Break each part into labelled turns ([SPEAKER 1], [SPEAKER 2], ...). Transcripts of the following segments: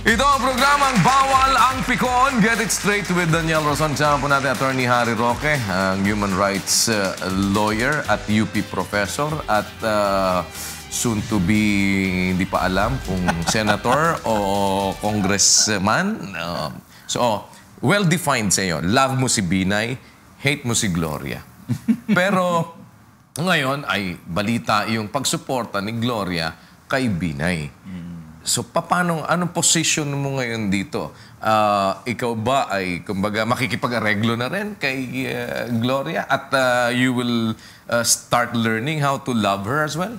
[SPEAKER 1] Ito ang programang Bawal ang Pikon. Get it straight with Daniel Roson. Kasama po natin Attorney Harry Roque, ang human rights lawyer at UP professor at soon to be, hindi pa alam kung senator o congressman. Well-defined sa iyo. Love mo si Binay, hate mo si Gloria. Pero ngayon ay balita yung pagsuporta ni Gloria kay Binay. So, anong position mo ngayon dito? Ikaw ba ay, kumbaga, makikipag-areglo na rin kay Gloria at you will start learning how to love her as well?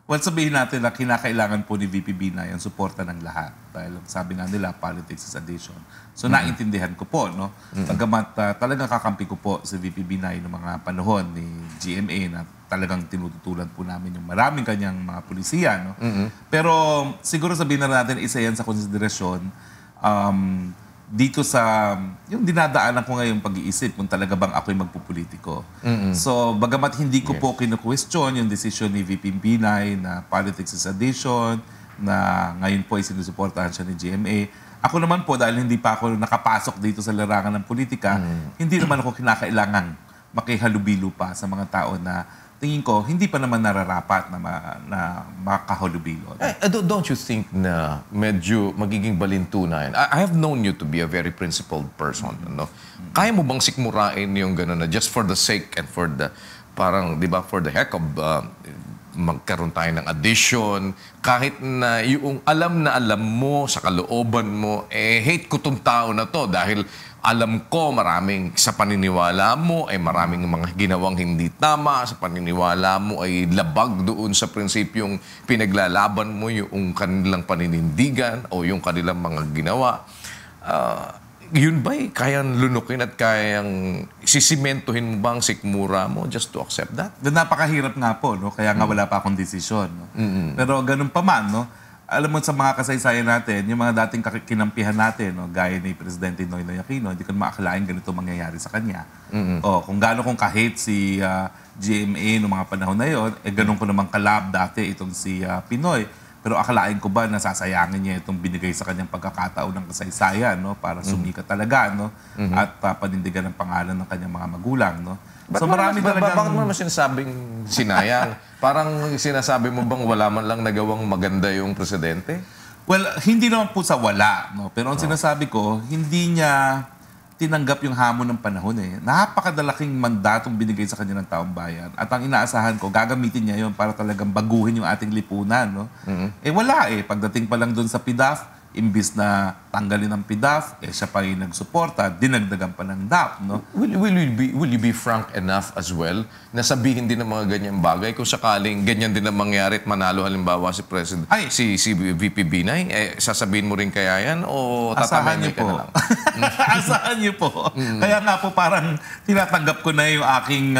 [SPEAKER 2] Well, sabihin natin na kinakailangan po ni VP Binay ang suporta ng lahat. Dahil sabi nga nila, politics is addition. So, naintindihan ko po, no? Bagamat talagang kakampi ko po si VP Binay noong mga panahon ni GMA na talagang tinututulan po namin yung maraming kanyang mga pulisiya, no? Pero siguro sabihin na natin, isa yan sa konsiderasyon dito sa yung dinadaanan ko ngayong pag-iisip kung talaga bang ako'y magpupolitiko. So, bagamat hindi ko po kinu-question yung decision ni VP Binay na politics is addition, na ngayon po ay sinusuportahan siya ni GMA, ako naman po, dahil hindi pa ako nakapasok dito sa larangan ng politika, hindi naman ako kinakailangan makihalubilo pa sa mga tao na tingin ko, hindi pa naman nararapat na makahalubilo.
[SPEAKER 1] Don't you think na medyo magiging balintunan? I have known you to be a very principled person. No? Kaya mo bang sikmurain yung gano'n na just for the sake and for the, parang, di ba, for the heck of magkaroon tayo ng addition, kahit na yung alam na alam mo sa kalooban mo, hate ko tong tao na to dahil alam ko maraming sa paniniwala mo ay maraming mga ginawang hindi tama, sa paniniwala mo ay labag doon sa prinsipyong pinaglalaban mo yung kanilang paninindigan o yung kanilang mga ginawa. Yun ba'y kayang lunukin at kayang sisimentuhin mo bang sikmura mo just to accept that?
[SPEAKER 2] Napakahirap nga po, no? Kaya nga wala pa akong desisyon. No? Pero ganun pa man, no? Alam mo sa mga kasaysayan natin, yung mga dating kinampihan natin, no, gaya ni Presidente Noynoy Aquino, hindi ko maakalain ganito mangyayari sa kanya. O kung gaano kong kahit si GMA noong mga panahon na yon, ganun ko namang kalab dati itong si Pinoy. Pero akalain ko ba na sasayangin niya itong binigay sa kanyang pagkakataon ng kasaysayan, no, para sumikat talaga, no, at panindigan ang pangalan ng kanyang mga magulang, no. So marami talagang...
[SPEAKER 1] Bakit mo naman sinasabing sinayang? Parang sinasabi mo bang wala man lang nagawang maganda yung presidente?
[SPEAKER 2] Well, hindi naman po sa wala, no? Pero ang sinasabi ko, hindi niya tinanggap yung hamon ng panahon eh. Napakadalaking mandatong binigay sa kanya ng taong bayan. At ang inaasahan ko, gagamitin niya yon para talagang baguhin yung ating lipunan, no? Wala eh. Pagdating pa lang doon sa PDAF, imbis na tanggalin ang PDAF, siya pa yung nagsuporta, dinagdagan pa ng DAP, no?
[SPEAKER 1] Will you be frank enough as well na sabihin din ng mga ganyang bagay kung sakaling ganyan din ang mangyari at manalo halimbawa si President, si VP Binay, sasabihin mo rin kaya yan o tatamay ka na lang?
[SPEAKER 2] Asahan niyo po. Kaya nga po parang tinatanggap ko na yung aking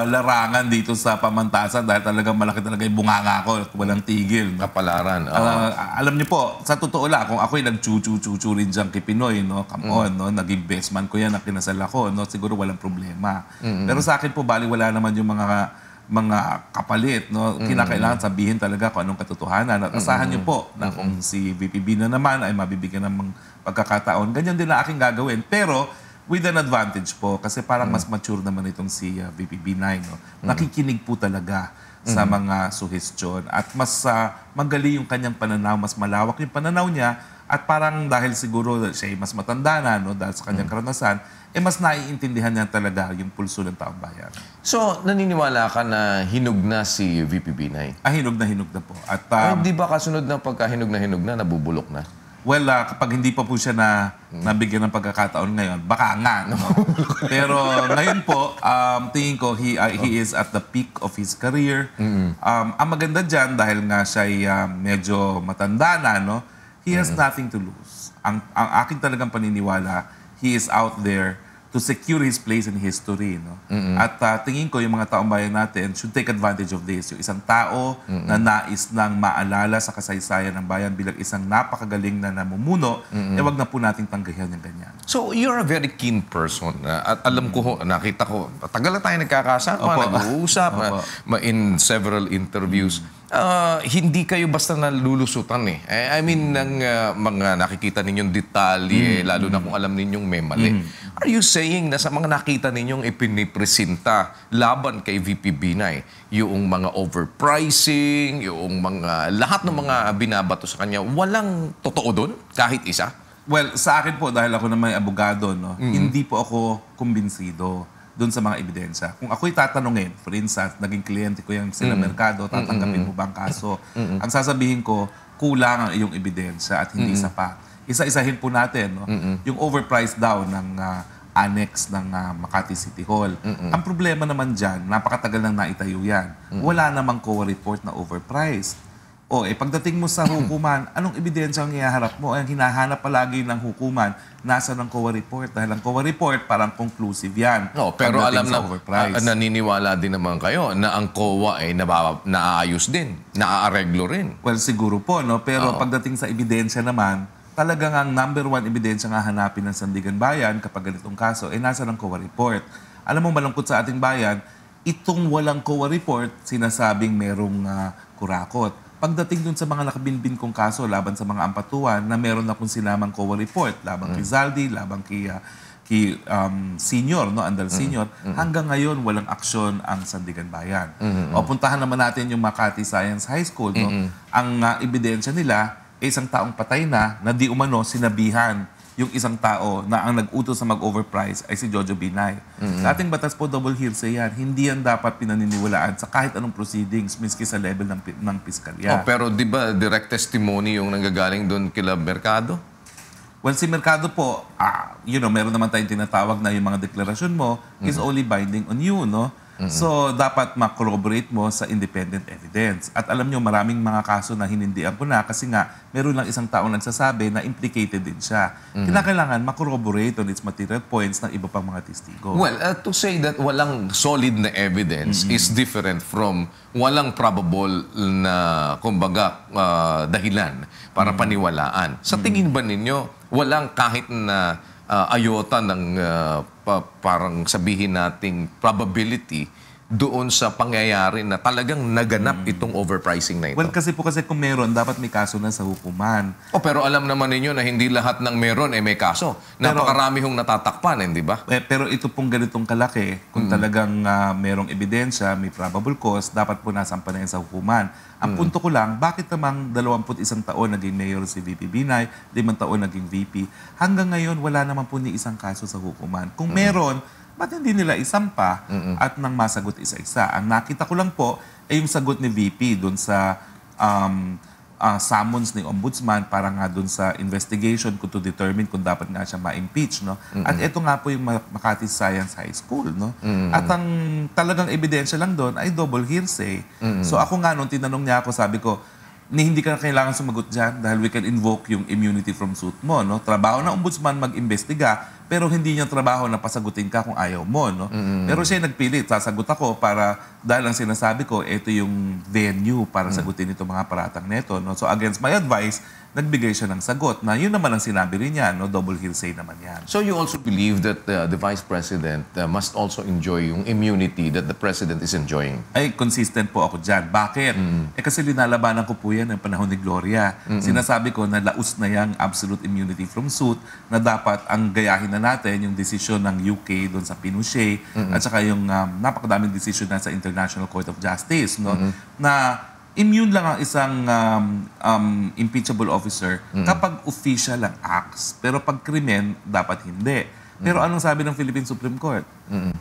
[SPEAKER 2] larangan dito sa pamantasan dahil talagang malaki talaga yung bunganga ko at walang tigil.
[SPEAKER 1] Kapalaran.
[SPEAKER 2] Alam niyo po, sa totoo lang, kung ako'y nag-chu-chu-chu rin dyan kay Pinoy, no, come on, no, naging best man ko yan, nakinasal ako, no, siguro walang problema. Pero sa akin po, bali wala naman yung mga kapalit, no. Kinakailangan sabihin talaga kung anong katotohanan. At asahan niyo po na kung si VP Bina naman ay mabibigyan ng pagkakataon, ganyan din na aking gagawin. Pero with an advantage po, kasi parang mas mature naman itong si VP Binay, no? Nakikinig po talaga sa mga suhestyon at mas magaling yung kanyang pananaw, mas malawak yung pananaw niya at parang dahil siguro siya mas matanda na, no? Dahil sa kanyang karanasan, mas naiintindihan niya talaga yung pulso ng taong bayan.
[SPEAKER 1] So, naniniwala ka na hinog na si VP Binay?
[SPEAKER 2] Hinog na po. At
[SPEAKER 1] di ba kasunod na pagka hinog na, nabubulok na?
[SPEAKER 2] Well, kapag hindi pa po siya nabigyan ng pagkakataon ngayon, baka nga. No? Pero ngayon po, tingin ko, he is at the peak of his career. Ang maganda dyan, dahil nga siya medyo matanda na, no? He has nothing to lose. Ang aking talagang paniniwala, he is out there to secure his place in history. No? At tingin ko yung mga taong bayan natin should take advantage of this. Yung isang tao na nais nang maalala sa kasaysayan ng bayan bilang isang napakagaling na namumuno, wag na po nating tanggihan yung ganyan.
[SPEAKER 1] So, you're a very keen person. At alam ko, nakita ko, tagal na tayo nagkakasama, nag-uusap in several interviews. hindi kayo basta nalulusutan eh. I mean, ng mga nakikita ninyong detalye, lalo na kung alam ninyong may mali. Are you saying na sa mga nakita ninyong ipinipresenta laban kay VP Binay, yung mga overpricing, yung mga lahat ng mga binabato sa kanya, walang totoo doon? Kahit isa?
[SPEAKER 2] Well, sa akin po, dahil ako na may abogado, no, hindi po ako kumbinsido doon sa mga ebidensya. Kung ako'y tatanungin, for instance, naging kliyente ko yung sila Mercado, tatanggapin mo ba ang kaso? Ang sasabihin ko, kulang ang iyong ebidensya at hindi sapat. Isa-isahin po natin, no? Yung overpriced daw ng annex ng Makati City Hall. Ang problema naman dyan, napakatagal nang naitayo yan. Wala namang COA report na overpriced. Pagdating mo sa hukuman, anong ebidensya ang ihaharap mo? Ang hinahanap palagi ng hukuman, nasa ng COA report. Dahil ang COA report, parang conclusive yan.
[SPEAKER 1] No, pero alam na,
[SPEAKER 2] overpriced.
[SPEAKER 1] naniniwala din naman kayo na ang COA ay naaayos din, naaareglo rin.
[SPEAKER 2] Well, siguro po, no? Pero pagdating sa ebidensya naman, talagang ang number one ebidensya nga hanapin ng Sandigan Bayan kapag ganitong kaso, nasa ng COA report. Alam mo, malungkot sa ating bayan, itong walang COA report, sinasabing merong kurakot. Pagdating dun sa mga nakabinbin kong kaso laban sa mga ampatuan na meron akong sinamang COA report laban kay Zaldi, laban kay Senior, no, Andal Senior, hanggang ngayon walang aksyon ang Sandigan Bayan. O puntahan naman natin yung Makati Science High School, no. Ang ebidensya nila ay isang taong patay na di umano sinabihan yung isang tao na ang nag-utos na mag-overprice ay si Jojo Binay. Sa ating batas po, double hearsay yan. Hindi yan dapat pinaniniwalaan sa kahit anong proceedings, miski sa level ng piskalya.
[SPEAKER 1] Pero di ba direct testimony yung nanggagaling doon kila Mercado?
[SPEAKER 2] Well, si Mercado po, meron naman tayong tinatawag na yung mga deklarasyon mo is only binding on you, no? So, dapat ma-corroborate mo sa independent evidence. At alam nyo, maraming mga kaso na hinindihan ko na kasi nga, meron lang isang taong nagsasabi na implicated din siya. Kinakailangan ma-corroborate on its material points ng iba pang mga testigo.
[SPEAKER 1] Well, to say that walang solid na evidence is different from walang probable na, kumbaga, dahilan para paniwalaan. Sa tingin ba ninyo, walang kahit na ayota ng parang sabihin nating probability doon sa pangyayari na talagang naganap itong overpricing na ito?
[SPEAKER 2] Well, kasi kung meron, dapat may kaso na sa hukuman.
[SPEAKER 1] Pero alam naman ninyo na hindi lahat ng meron ay may kaso. Napakarami hong natatakpan, hindi ba?
[SPEAKER 2] Pero ito pong ganitong kalaki, kung talagang merong ebidensya, may probable cause, dapat po nasampa na yan sa hukuman. Ang punto ko lang, bakit namang 21 taon naging mayor si VP Binay, 5 taon naging VP, hanggang ngayon wala naman po ni isang kaso sa hukuman. Kung meron, ba't hindi nila isampa at nang masagot isa-isa? Ang nakita ko lang po ay yung sagot ni VP dun sa summons ni Ombudsman para nga dun sa investigation to determine kung dapat nga siya ma-impeach. No? At ito nga po yung Makati Science High School. No? At ang talagang ebidensya lang doon ay double hearsay. So ako nga nung tinanong niya ako, sabi ko, hindi ka na kailangan sumagot dyan dahil we can invoke yung immunity from suit mo. No? Trabaho ng Ombudsman mag-imbestiga, pero hindi niya trabaho na pasagutin ka kung ayaw mo. No? Pero siya nagpilit, sasagot ako para, dahil ang sinasabi ko, ito yung venue para sagutin itong mga paratang neto. No? So against my advice, nagbigay siya ng sagot na yun naman ang sinabi rin niya, no? Double hearsay naman yan.
[SPEAKER 1] So you also believe that the Vice President must also enjoy yung immunity that the President is enjoying?
[SPEAKER 2] Ay, consistent po ako dyan. Bakit? Kasi linalabanan ko po yan ng panahon ni Gloria. Sinasabi ko na laus na yung absolute immunity from suit na dapat ang gayahin na natin yung desisyon ng UK doon sa Pinochet at saka yung napakadaming desisyon na sa International Court of Justice, no? Na immune lang ang isang impeachable officer kapag official ang acts. Pero pag krimen, dapat hindi. Pero anong sabi ng Philippine Supreme Court? 3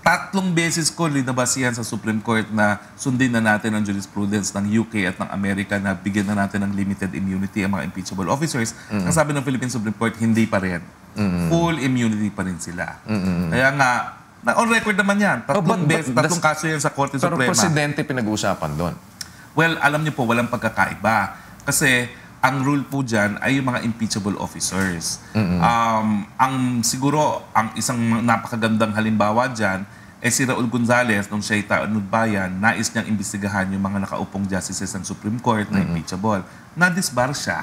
[SPEAKER 2] beses ko linabas yan sa Supreme Court na sundin na natin ang jurisprudence ng UK at ng Amerika na bigyan na natin ng limited immunity ang mga impeachable officers. Ang sabi ng Philippine Supreme Court, hindi pa rin. Full immunity pa rin sila. Kaya nga, on record naman yan. 3 kaso yan sa Korte Suprema.
[SPEAKER 1] Pero presidente pinag-uusapan doon.
[SPEAKER 2] Well, alam niyo po, walang pagkakaiba. Kasi ang rule po dyan ay yung mga impeachable officers. Siguro, ang isang napakagandang halimbawa dyan, si Raul Gonzales, nung siya'y taunod bayan, nais niyang imbestigahan yung mga nakaupong justices ng Supreme Court na impeachable. Na-disbar siya.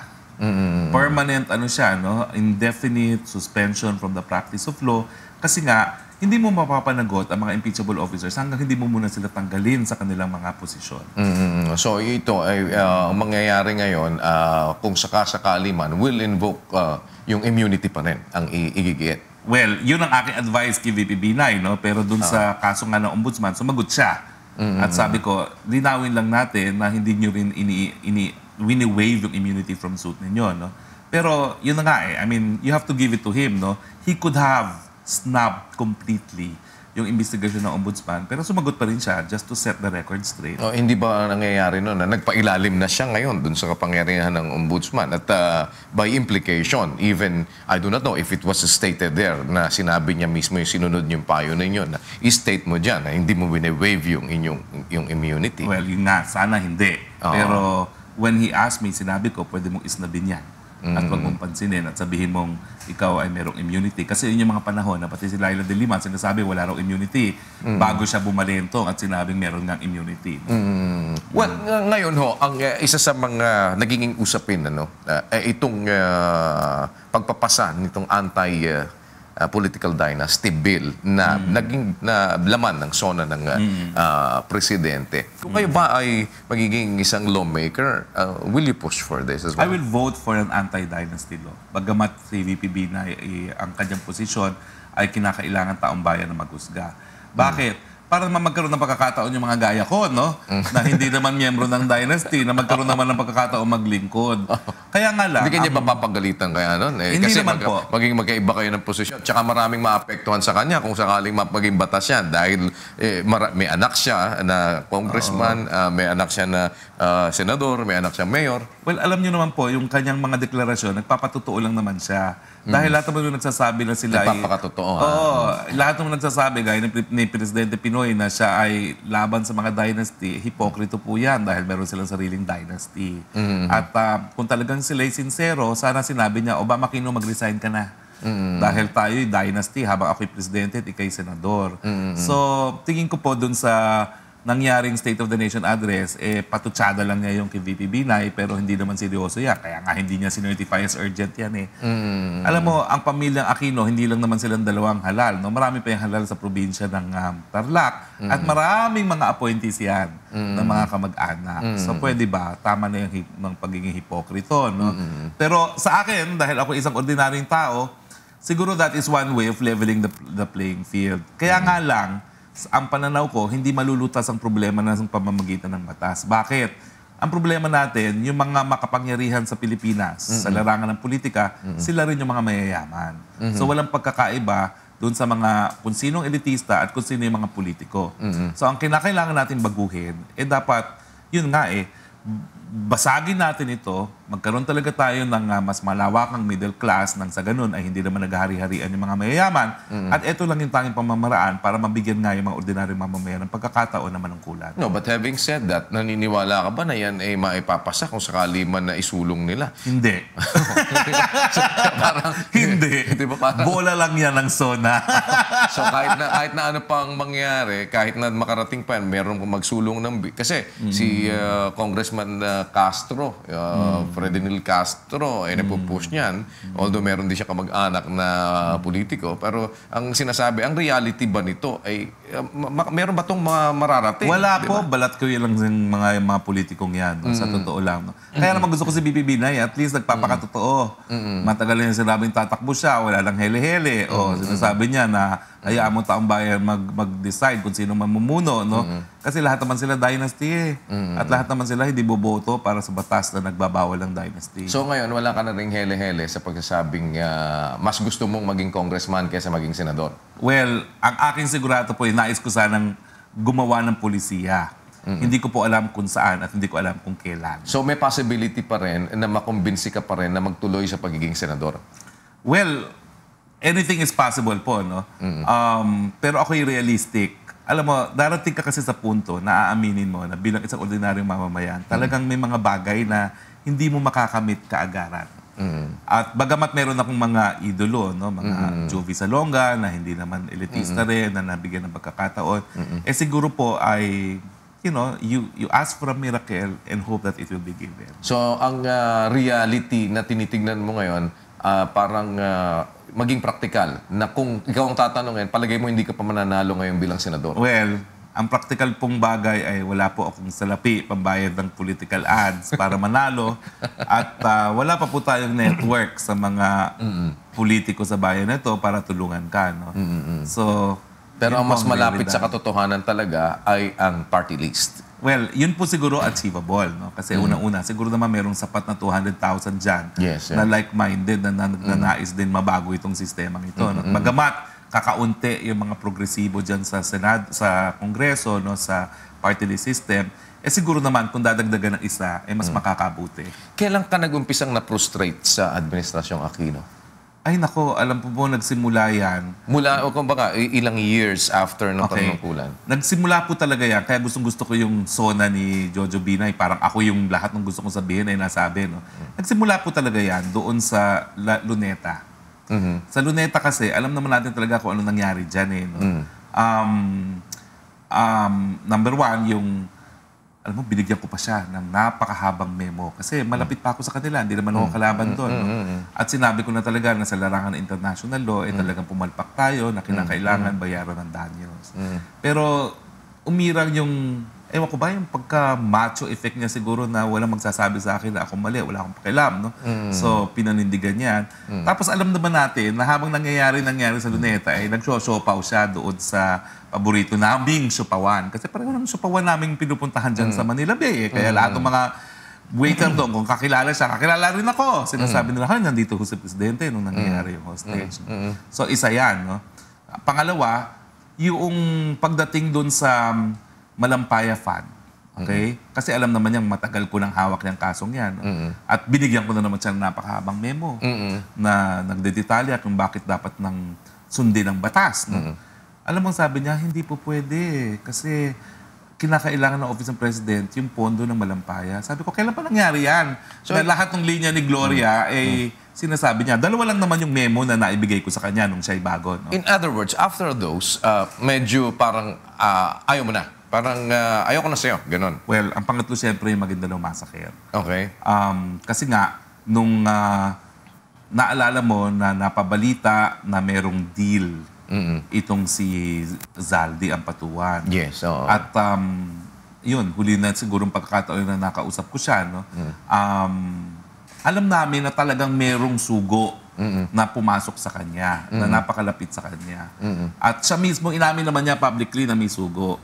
[SPEAKER 2] Permanent, no? Indefinite suspension from the practice of law. Kasi nga, hindi mo mapapanagot ang mga impeachable officers hanggang hindi mo muna sila tanggalin sa kanilang mga posisyon.
[SPEAKER 1] So ito ay ang mangyayari ngayon, kung sakasakali man, will invoke yung immunity pa rin ang igigit.
[SPEAKER 2] Well, yun ang aking advice kay VP Binay, no? Pero dun sa kaso nga ng ombudsman, sumagot siya. At sabi ko, linawin lang natin na hindi nyo rin wini-waive yung immunity from suit ninyo, no? Pero yun na nga I mean, you have to give it to him, no? He could have snubbed completely yung investigation ng ombudsman, pero sumagot pa rin siya just to set the record straight.
[SPEAKER 1] Hindi ba nangyayari noon na nagpailalim na siya ngayon dun sa kapangyarihan ng ombudsman? At by implication, even, I do not know if it was stated there na sinabi niya mismo yung sinunod yung payo ninyo na i-state mo dyan na hindi mo wine-waive yung immunity.
[SPEAKER 2] Well, yun nga, sana hindi. Pero when he asked me, sinabi ko, pwede mong isnabin yan. At huwag mong pansinin at sabihin mong ikaw ay merong immunity. Kasi yun yung mga panahon na pati si Laila de Lima sinasabi wala raw immunity bago siya bumalentong at sinabing meron ngang immunity.
[SPEAKER 1] Well, ngayon ang isa sa mga naging usapin itong pagpapasa nitong anti-political dynasty bill na naging laman ng sona ng presidente. Kung kayo ba ay magiging isang lawmaker, will you push for this as well?
[SPEAKER 2] I will vote for an anti-dynasty law. Bagamat si VP Binay ang kanyang posisyon ay kinakailangan taong bayan na maghusga. Bakit? Para naman magkaroon ng pagkakataon yung mga gaya ko, no? Na hindi naman miyembro ng dynasty, na magkaroon naman ng pagkakataon maglingkod. Kaya nga lang...
[SPEAKER 1] Hindi kanya papapagalitan kaya nun?
[SPEAKER 2] Hindi
[SPEAKER 1] kasi
[SPEAKER 2] naman po.
[SPEAKER 1] Maging magkaiba kayo ng posisyon. Tsaka maraming maapektuhan sa kanya kung sakaling maging batas yan. Dahil may anak siya na congressman, may anak siya na senador, may anak siya mayor.
[SPEAKER 2] Well, alam niyo naman po, yung kanyang mga deklarasyon, nagpapatotoo lang naman siya. Dahil lahat naman yung nagsasabi na sila
[SPEAKER 1] nagpapakatotoo.
[SPEAKER 2] Lahat naman nagsasabi, gaya ni Presidente Pinoy na siya ay laban sa mga dynasty, hipokrito po yan dahil meron silang sariling dynasty. At kung talagang sila ay sincero, sana sinabi niya, Obama Aquino, mag-resign ka na. Dahil tayo'y dynasty habang ako'y presidente at ikaw'y senador. So, tingin ko po dun sa nangyaring State of the Nation address, patutsada lang niya yung kay VP Binay, pero hindi naman seryoso yan. Kaya nga hindi niya sinertify as urgent yan Alam mo, ang pamilyang Aquino, hindi lang naman silang dalawang halal. No? Marami pa yung halal sa probinsya ng Tarlac. At maraming mga appointees yan ng mga kamag-anak. So pwede ba? Tama na yung pagiging hipokrito. No? Pero sa akin, dahil ako isang ordinaryong tao, siguro that is one way of leveling the playing field. Kaya nga lang, ang pananaw ko, hindi malulutas ang problema ng pamamagitan ng batas. Bakit? Ang problema natin, yung mga makapangyarihan sa Pilipinas, sa larangan ng politika, sila rin yung mga mayayaman. So walang pagkakaiba doon sa mga kung sinong elitista at kung sino yung mga politiko. So ang kinakailangan natin baguhin, dapat, yun nga basagin natin ito, magkaroon talaga tayo ng mas malawakang middle class nang sa ganun ay hindi naman naghahari-harian yung mga mayayaman. At ito lang yung tanging pamamaraan para mabigyan nga yung mga ordinaryong mamamayan ng pagkakataon na manungkulan.
[SPEAKER 1] No, but having said that, naniniwala ka ba na yan ay maipapasa kung sakali man na isulong nila?
[SPEAKER 2] Hindi.
[SPEAKER 1] Parang,
[SPEAKER 2] Hindi.
[SPEAKER 1] Di ba parang,
[SPEAKER 2] Bola lang yan ng SONA.
[SPEAKER 1] so kahit na ano pang mangyari, kahit na makarating pa yan, meron kong magsulong ng... Kasi si Congressman Castro, Fredinil Castro, ay napupush niyan. Although meron din siya kamag-anak na politiko. Pero ang sinasabi, ang reality ba nito ay meron ba itong mararating?
[SPEAKER 2] Wala
[SPEAKER 1] diba?
[SPEAKER 2] po, balat ko yun lang yung mga politikong yan. No? Sa totoo lang. No? Kaya naman gusto ko si BP Binay, at least nagpapakatotoo. Matagal na yung sinabing tatakbo siya, wala lang hele-hele. O sinasabi niya na hayaan mo taong bayan mag-decide kung sino mamumuno. No? Kasi lahat naman sila dynasty At lahat naman sila hindi boboto para sa batas na nagbabawal ng dynasty.
[SPEAKER 1] So ngayon, wala ka na ring hele-hele sa pagsasabing mas gusto mong maging congressman kaysa maging senador?
[SPEAKER 2] Well, ang aking sigurado po, nais ko sanang gumawa ng polisiya. Hindi ko po alam kung saan at hindi ko alam kung kailan.
[SPEAKER 1] So may possibility pa rin na makumbinsi ka pa rin na magtuloy sa pagiging senador?
[SPEAKER 2] Well, anything is possible po, no? Pero ako'y realistic. Alam mo, darating ka kasi sa punto na aaminin mo na bilang isang ordinaryong mamamayan, talagang may mga bagay na hindi mo makakamit kaagaran. At bagamat meron akong mga idolo, no? Mga Jovi Salonga na hindi naman elitista rin, na nabigyan ng pagkakataon, siguro po ay, you ask for a miracle and hope that it will be given.
[SPEAKER 1] So ang reality na tinitingnan mo ngayon, parang maging praktikal, na kung ikaw ang tatanungin, palagay mo hindi ka pa mananalo ngayon bilang senador?
[SPEAKER 2] Well, ang practical pong bagay ay wala po akong salapi pambayad ng political ads para manalo at wala pa po tayong network sa mga politiko sa bayan na ito para tulungan ka. No? So,
[SPEAKER 1] Pero
[SPEAKER 2] yun
[SPEAKER 1] ang
[SPEAKER 2] po
[SPEAKER 1] mas malapit
[SPEAKER 2] realidad.
[SPEAKER 1] sa katotohanan talaga ay ang party list.
[SPEAKER 2] Well, yun po siguro achievable. No? Kasi unang-una, siguro naman merong sapat na 200,000 dyan
[SPEAKER 1] Yes,
[SPEAKER 2] na like-minded na nagnanais din mabago itong sistemang ito. No? Bagamat kakaunti yung mga progresibo dyan sa Senado, sa Kongreso, no, sa party list system, siguro naman kung dadagdagan ng isa, mas makakabuti.
[SPEAKER 1] Kailan ka nag-umpisang na-frustrate sa Administrasyong Aquino?
[SPEAKER 2] Ay nako, alam po po, nagsimula yan.
[SPEAKER 1] Mula, o kumbaga, ilang years after ng panungkulan?
[SPEAKER 2] Nagsimula po talaga yan. Kaya gustong-gusto ko yung sona ni Jojo Binay. Parang ako yung lahat ng gusto kong sabihin ay nasabi. No? Nagsimula po talaga yan doon sa Luneta. Sa Luneta kasi, alam naman natin talaga kung ano nangyari dyan. Eh, no? Number one, yung alam mo, binigyan ko pa siya ng napakahabang memo. Kasi malapit pa ako sa kanila, hindi naman ako kalaban doon. No? At sinabi ko na talaga na sa larangan ng international law, talagang pumalpak tayo na kinakailangan bayaran ng danyos. Pero umirang yung, ewan ko ba, yung pagka-macho effect niya siguro na walang magsasabi sa akin na ako mali, wala akong pakialam. No? So, pinanindigan yan. Tapos alam naman natin na habang nangyayari sa Luneta, nag-show-show-paw siya doon sa paborito naming Supawan. Kasi pareho ng Supawan naming pinupuntahan dyan sa Manila Bay. Kaya lahat ng mga waiter doon, kung kakilala siya, kakilala rin ako. Sinasabi nila, nandito ko si Presidente nung nangyayari yung hostage. No? So, isa yan. No? Pangalawa, yung pagdating doon sa Malampaya Fund. Okay? Kasi alam naman niyang matagal ko nang hawak niyang kasong yan. No? At binigyan ko na naman siya ng napakahabang memo na nagdedetalya kung bakit dapat nang sundin ang batas. No? Alam mo, sabi niya, hindi po pwede. Kasi kinakailangan ng Office ng President yung pondo ng Malampaya. Sabi ko, kailan pa nangyari yan? So, na lahat ng linya ni Gloria, sinasabi niya, dalawa lang naman yung memo na naibigay ko sa kanya nung siya'y bago. No?
[SPEAKER 1] In other words, after those, medyo parang ayaw mo na. Parang ayaw ko na sa'yo. Ganon.
[SPEAKER 2] Well, ang pangatlo siyempre yung Maguindanao Massacre.
[SPEAKER 1] Okay.
[SPEAKER 2] Kasi nga, nung naalala mo na napabalita na merong deal itong si Zaldi Ampatuan.
[SPEAKER 1] Yes. Oo.
[SPEAKER 2] At yun, huli na sigurong pagkakataon na nakausap ko siya. No? Alam namin na talagang merong sugo na pumasok sa kanya, na napakalapit sa kanya. At siya mismo, inamin naman niya publicly na may sugo.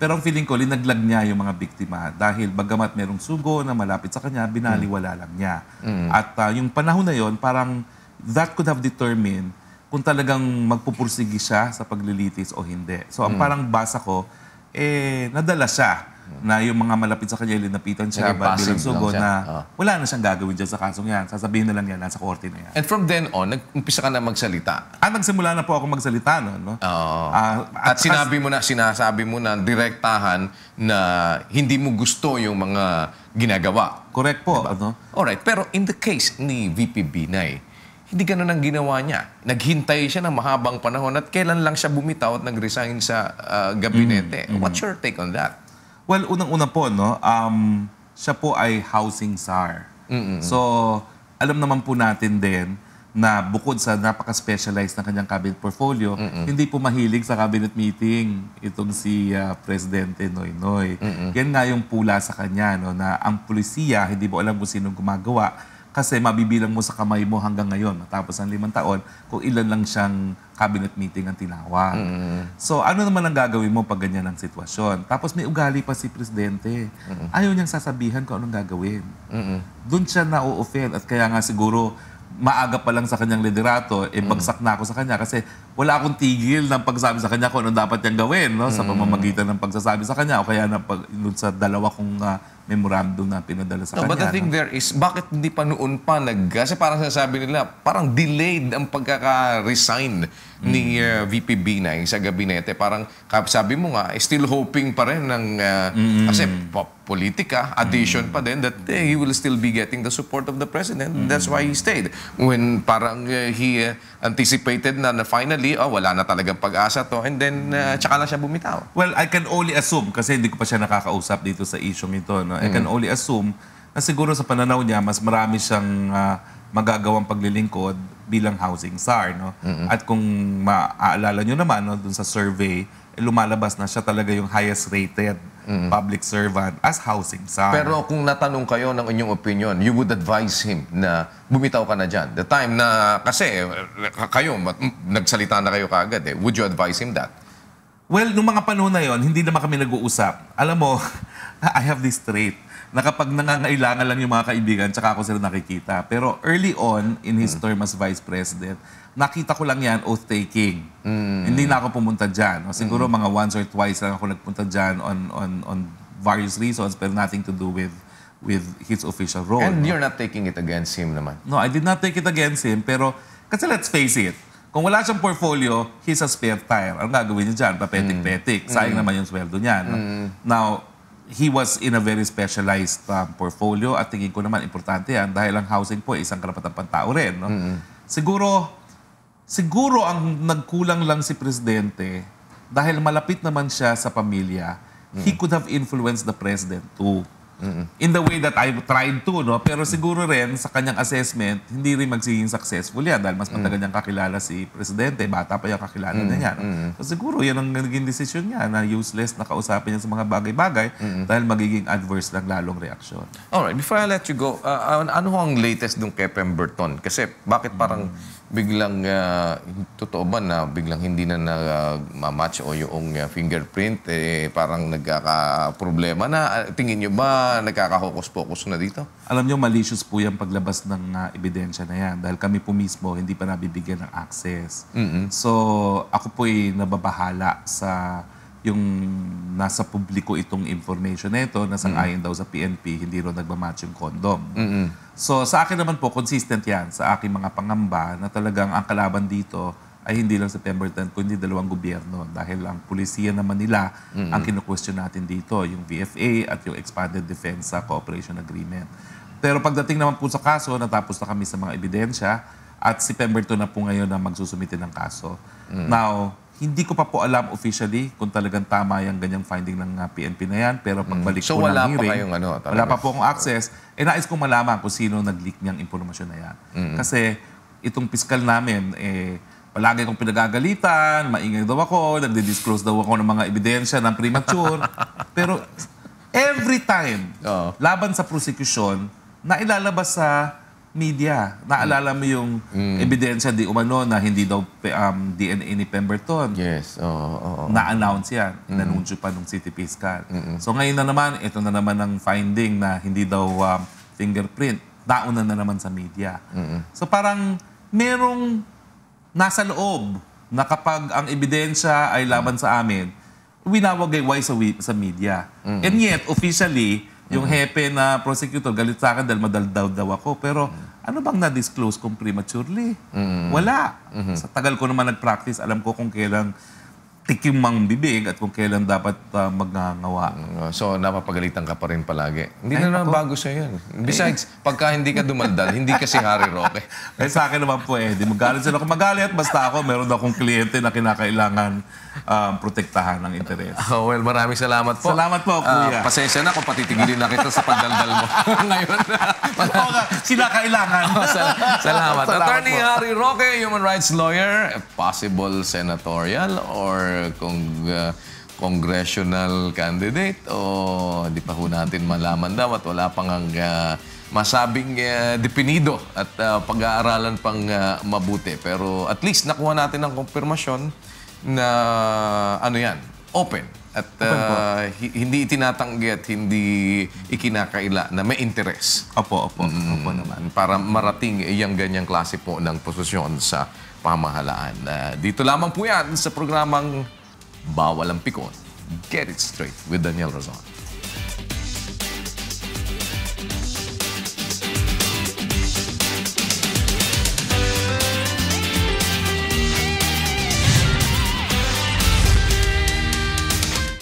[SPEAKER 2] Pero ang feeling ko, linaglag niya yung mga biktima dahil bagamat merong sugo na malapit sa kanya, binaliwala lang niya. At yung panahon na yon, parang that could have determined kung talagang magpupursigi siya sa paglilitis o hindi. So ang parang basa ko, nadala siya na yung mga malapit sa kanya, linapitan siya, bilang sugo na wala na siyang gagawin dyan sa kasong yan. Sasabihin na lang yan, nasa korte na yan.
[SPEAKER 1] And from then on, nag-umpisa ka na magsalita.
[SPEAKER 2] Nagsimula na po ako magsalita noon. No?
[SPEAKER 1] At sinasabi mo na direktahan na hindi mo gusto yung mga ginagawa.
[SPEAKER 2] Correct po.
[SPEAKER 1] Diba?
[SPEAKER 2] Ano?
[SPEAKER 1] Alright, pero in the case ni VP Binay, hindi ganun ang ginawa niya. Naghintay siya ng mahabang panahon at kailan lang siya bumitaw at nag-resign sa gabinete. What's your take on that?
[SPEAKER 2] Well, unang-una po, no, siya po ay housing czar. So, alam naman po natin din na bukod sa napaka-specialized na kanyang cabinet portfolio, hindi po mahilig sa cabinet meeting itong si Presidente Noynoy. Yan nga yung pula sa kanya, no, na ang pulisiya, hindi mo alam kung sino gumagawa. Kasi mabibilang mo sa kamay mo hanggang ngayon, matapos ang 5 taon, kung ilan lang siyang cabinet meeting ang tinawag. So ano naman ang gagawin mo pag ganyan ang sitwasyon? Tapos may ugali pa si Presidente. Ayaw niyang sasabihan kung anong gagawin. Doon siya na-o-offend at kaya nga siguro maaga pa lang sa kanyang liderato, bagsak na ako sa kanya kasi wala akong tigil ng pagsabi sa kanya kung anong dapat niyang gawin, no? Sa pamamagitan ng pagsasabi sa kanya o kaya sa dalawa kong memorandum na pinadala sa kanya.
[SPEAKER 1] But the thing there is, bakit hindi pa noon pa kasi parang sinasabi nila, parang delayed ang pagkaka-resign ni VP Binay sa gabinete. Parang sabi mo nga, still hoping pa rin ng, kasi politika, addition pa din, that he will still be getting the support of the President. That's why he stayed. When parang he anticipated na finally, wala na talagang pag-asa to, and then tsaka lang siya bumitaw.
[SPEAKER 2] Well, I can only assume, kasi hindi ko pa siya nakakausap dito sa issue ito, no? I can only assume na siguro sa pananaw niya, mas marami siyang magagawang paglilingkod bilang housing czar, no? At kung maaalala nyo naman, no, dun sa survey, lumalabas na siya talaga yung highest rated public servant as housing czar.
[SPEAKER 1] Pero kung natanong kayo ng inyong opinion, you would advise him na bumitaw ka na dyan. The time na, kasi kayo, nagsalita na kayo kaagad eh. Would you advise him that?
[SPEAKER 2] Well, nung mga panahon na yon, hindi naman kami nag-uusap. Alam mo, I have this trait na kapag nangangailangan lang yung mga kaibigan, tsaka ako sila nakikita. Pero early on, in his term as Vice President, nakita ko lang yan, oath-taking. Hindi na ako pumunta dyan. O, siguro mga once or twice lang ako nagpunta dyan on various reasons, pero nothing to do with his official role.
[SPEAKER 1] And
[SPEAKER 2] no?
[SPEAKER 1] you're not taking it against him naman.
[SPEAKER 2] No, I did not take it against him, pero kasi let's face it, kung wala siyang portfolio, he's a spare tire. Ang gagawin niya dyan? Papetik-petik. Sayang naman yung sweldo niya. No? Now, he was in a very specialized portfolio at tingin ko naman importante yan dahil ang housing po ay isang karapatang pantao rin. No? Siguro ang nagkulang lang si Presidente dahil malapit naman siya sa pamilya, he could have influenced the President too. In the way that I tried to, no? Pero siguro rin sa kanyang assessment, hindi rin magiging successful yan dahil mas matagal niyang kakilala si Presidente, bata pa yung kakilala niya. No? So siguro yan ang naging decision niya na useless na kausapin niya sa mga bagay-bagay dahil magiging adverse lang lalong reaksyon.
[SPEAKER 1] Alright, before I let you go, ano ang latest nung kay Pemberton? Kasi bakit parang biglang, totoo ba na biglang hindi na ma-match o yung fingerprint, parang nagkaka-problema na? Tingin nyo ba nagkaka-hokus-pokus na dito?
[SPEAKER 2] Alam nyo, malicious po yung paglabas ng ebidensya na yan dahil kami po mismo hindi pa nabibigyan ng access. So, ako po'y nababahala sa yung nasa publiko itong information na ito, nasang-ayon daw sa PNP, hindi rin nagmamatch yung condom. So sa akin naman po, consistent yan sa aking mga pangamba na talagang ang kalaban dito ay hindi lang sa Pemberton, kundi dalawang gobyerno. Dahil ang pulisiya naman nila ang kinu-question natin dito, yung VFA at yung Expanded Defense Cooperation Agreement. Pero pagdating naman po sa kaso, natapos na kami sa mga ebidensya at si Pemberton na po ngayon na magsusumite ng kaso. Now, hindi ko pa po alam officially kung talagang tama yung ganyang finding ng PNP na yan. Pero pagbalik
[SPEAKER 1] So
[SPEAKER 2] po ng
[SPEAKER 1] wala pa
[SPEAKER 2] hearing,
[SPEAKER 1] kayong
[SPEAKER 2] wala pa po akong access. Nais kong malaman kung sino nag-leak niyang impormasyon na yan. Kasi itong piskal namin, palagi kong pinagagalitan, maingay daw ako, nagdi-disclose daw ako ng mga ebidensya ng premature. Pero every time, laban sa prosecution, na ilalabas sa media. Naalala mo yung ebidensya di umano na hindi daw DNA ni Pemberton.
[SPEAKER 1] Yes.
[SPEAKER 2] Na-announce yan. Inanunsyo pa nung City Fiscal. So ngayon na naman, ito na naman ang finding na hindi daw fingerprint. Nauna na naman sa media. So parang merong nasa loob na kapag ang ebidensya ay laban sa amin, winawagayway sa media. And yet, officially, yung hepe na prosecutor, galit sa akin dahil madaldaw daw ako. Pero ano bang na-disclose kung prematurely? Wala. Sa tagal ko naman nag-practice, alam ko kung kailan tikim mang bibig at kung kailan dapat magngangawa.
[SPEAKER 1] So, napapagalitan ka pa rin palagi. Hindi na naman bago sa'yo yun. Besides, pagka hindi ka dumaldal, hindi kasi Harry Roque.
[SPEAKER 2] Eh, sa akin naman po di magalit sila. Kung magalit, basta ako, meron akong kliyente na kinakailangan protektahan ng interes.
[SPEAKER 1] Well, maraming salamat po.
[SPEAKER 2] Salamat po, Kuya.
[SPEAKER 1] Pasensya na kung patitigilin na kita sa pagdaldal mo. Ngayon.
[SPEAKER 2] Oo nga, sila kailangan.
[SPEAKER 1] Salamat. Attorney
[SPEAKER 2] po.
[SPEAKER 1] Harry Roque, human rights lawyer, possible senatorial or congressional candidate o di pa ho natin malaman daw at wala pang masabing definido at pag-aaralan pang mabuti. Pero at least nakuha natin ang konfirmasyon na ano yan, open. At hindi itinatanggi at hindi ikinakaila na may interes.
[SPEAKER 2] Opo naman.
[SPEAKER 1] Para marating iyang ganyang klase po ng posisyon sa pamahalaan. Dito lamang po yan sa programang Bawal ang Pikon. Get it straight with Daniel Razon.